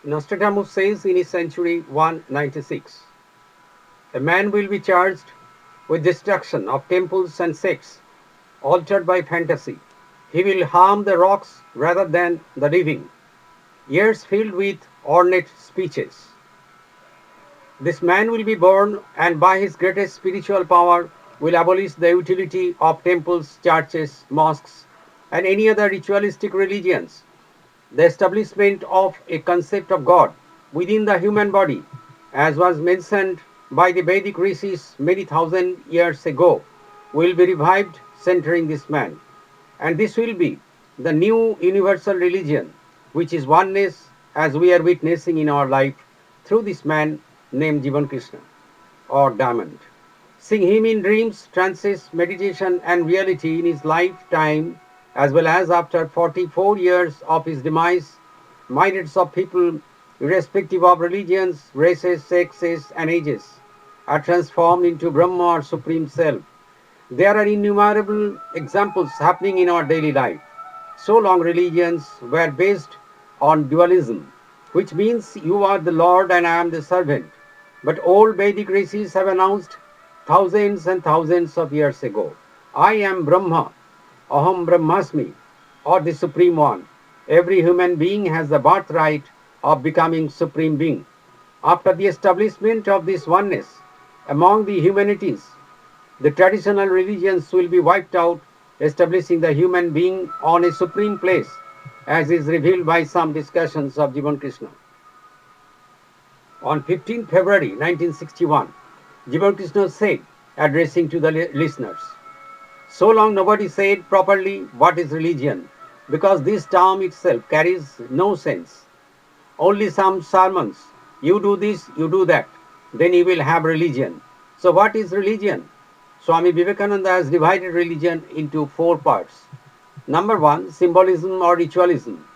Nostradamus says in his century 196, a man will be charged with destruction of temples and sects altered by fantasy. He will harm the rocks rather than the living. Years filled with ornate speeches. This man will be born and by his greatest spiritual power will abolish the utility of temples, churches, mosques, and any other ritualistic religions. The establishment of a concept of God within the human body, as was mentioned by the Vedic rishis many thousand years ago, will be revived centering this man. And this will be the new universal religion, which is oneness as we are witnessing in our life through this man named Jivan Krishna or Diamond. Seeing him in dreams, trances, meditation, and reality in his lifetime, as well as after 44 years of his demise, myriads of people, irrespective of religions, races, sexes, and ages, are transformed into Brahma or Supreme Self. There are innumerable examples happening in our daily life. So long religions were based on dualism, which means you are the Lord and I am the servant. But old Vedic rishis have announced thousands and thousands of years ago, I am Brahma, Aham Brahmasmi, or the Supreme One. Every human being has the birthright of becoming Supreme Being. After the establishment of this oneness among the humanities, the traditional religions will be wiped out, establishing the human being on a supreme place, as is revealed by some discussions of Jivan Krishna. On 15th February 1961, Jivan Krishna said, addressing to the listeners, so long nobody said properly what is religion, because this term itself carries no sense. Only some sermons. You do this, you do that, then you will have religion. So, what is religion? Swami Vivekananda has divided religion into four parts. Number one, symbolism or ritualism.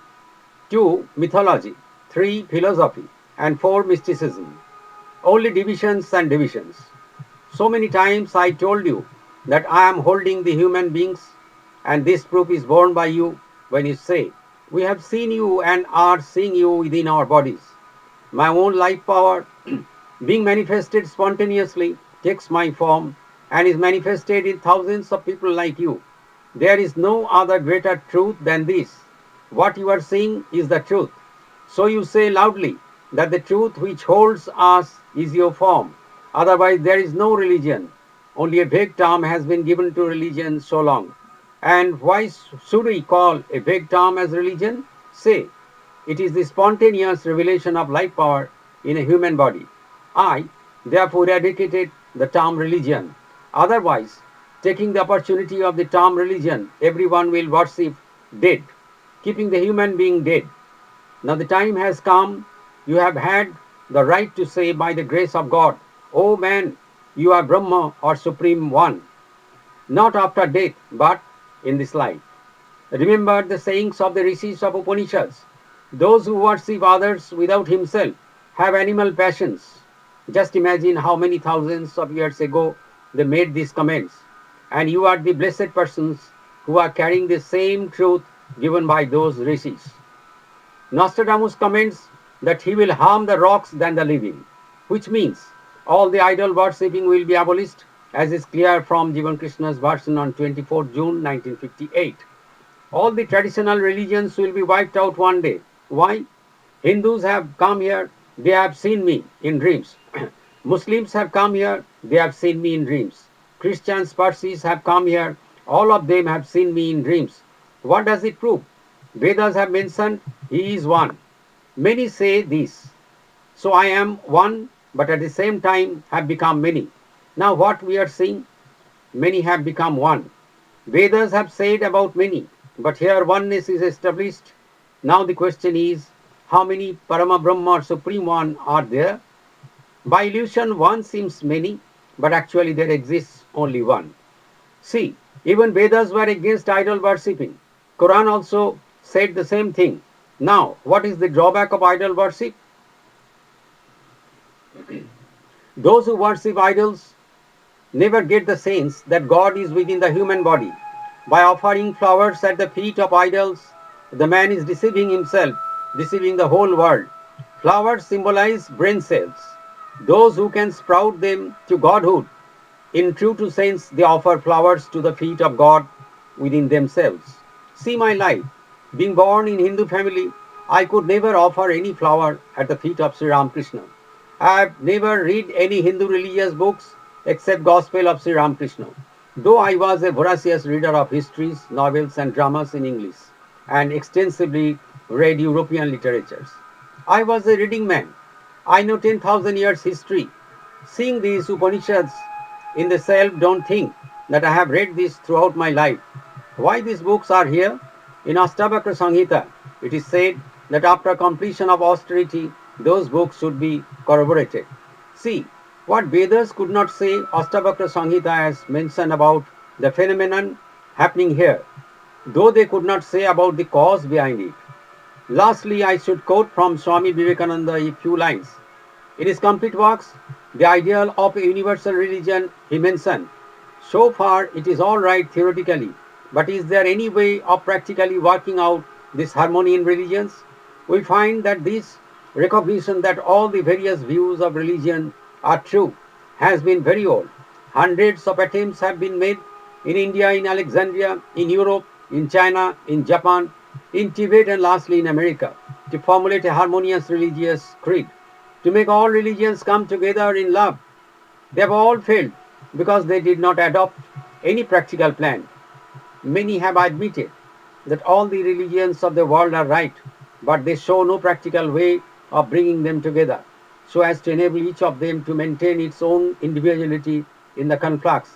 Two, mythology. Three, philosophy. And four, mysticism. Only divisions and divisions. So many times I told you that I am holding the human beings, and this proof is borne by you when you say, we have seen you and are seeing you within our bodies. My own life power, being manifested spontaneously, takes my form and is manifested in thousands of people like you. There is no other greater truth than this. What you are seeing is the truth. So you say loudly that the truth which holds us is your form. Otherwise, there is no religion. Only a vague term has been given to religion so long. And why should we call a vague term as religion? Say, it is the spontaneous revelation of life power in a human body. I, therefore, eradicated the term religion. Otherwise, taking the opportunity of the term religion, everyone will worship dead, keeping the human being dead. Now the time has come, you have had the right to say by the grace of God, O man, you are Brahma or Supreme One, not after death, but in this life. Remember the sayings of the rishis of Upanishads. Those who worship others without himself have animal passions. Just imagine how many thousands of years ago they made these comments. And you are the blessed persons who are carrying the same truth given by those rishis. Nostradamus comments that he will harm the rocks than the living, which means all the idol worshipping will be abolished, as is clear from Jivan Krishna's version on 24 June 1958. All the traditional religions will be wiped out one day. Why? Hindus have come here, they have seen me in dreams. Muslims have come here, they have seen me in dreams. Christians, Parsis have come here, all of them have seen me in dreams. What does it prove? Vedas have mentioned he is one. Many say this. So I am one, but at the same time have become many. Now what we are seeing? Many have become one. Vedas have said about many, but here oneness is established. Now the question is, how many Parama Brahma or Supreme One are there? By illusion, one seems many, but actually there exists only one. See, even Vedas were against idol worshipping. Quran also said the same thing. Now, what is the drawback of idol worship? Those who worship idols never get the sense that God is within the human body. By offering flowers at the feet of idols, the man is deceiving himself, deceiving the whole world. Flowers symbolize brain cells, those who can sprout them to godhood. In true to sense, they offer flowers to the feet of God within themselves. See my life. Being born in Hindu family, I could never offer any flower at the feet of Sri Ramakrishna. I have never read any Hindu religious books except Gospel of Sri Ramakrishna. Though I was a voracious reader of histories, novels, and dramas in English, and extensively read European literatures, I was a reading man. I know 10,000 years history. Seeing these Upanishads in the self, don't think that I have read this throughout my life. Why these books are here? In Ashtavakra Samhita, it is said that after completion of austerity, those books should be corroborated. See, what Vedas could not say, Ashtavakra Samhita has mentioned about the phenomenon happening here, though they could not say about the cause behind it. Lastly, I should quote from Swami Vivekananda a few lines. In his complete works, the ideal of a universal religion, he mentioned, so far it is all right theoretically, but is there any way of practically working out this harmony in religions? We find that this recognition that all the various views of religion are true has been very old. Hundreds of attempts have been made in India, in Alexandria, in Europe, in China, in Japan, in Tibet, and lastly in America to formulate a harmonious religious creed, to make all religions come together in love. They have all failed because they did not adopt any practical plan. Many have admitted that all the religions of the world are right, but they show no practical way of bringing them together so as to enable each of them to maintain its own individuality in the conflux.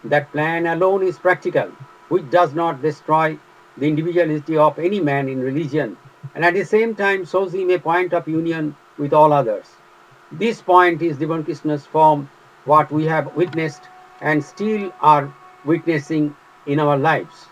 That plan alone is practical, which does not destroy the individuality of any man in religion and at the same time shows him a point of union with all others. This point is Divan Krishna's form, what we have witnessed and still are witnessing in our lives.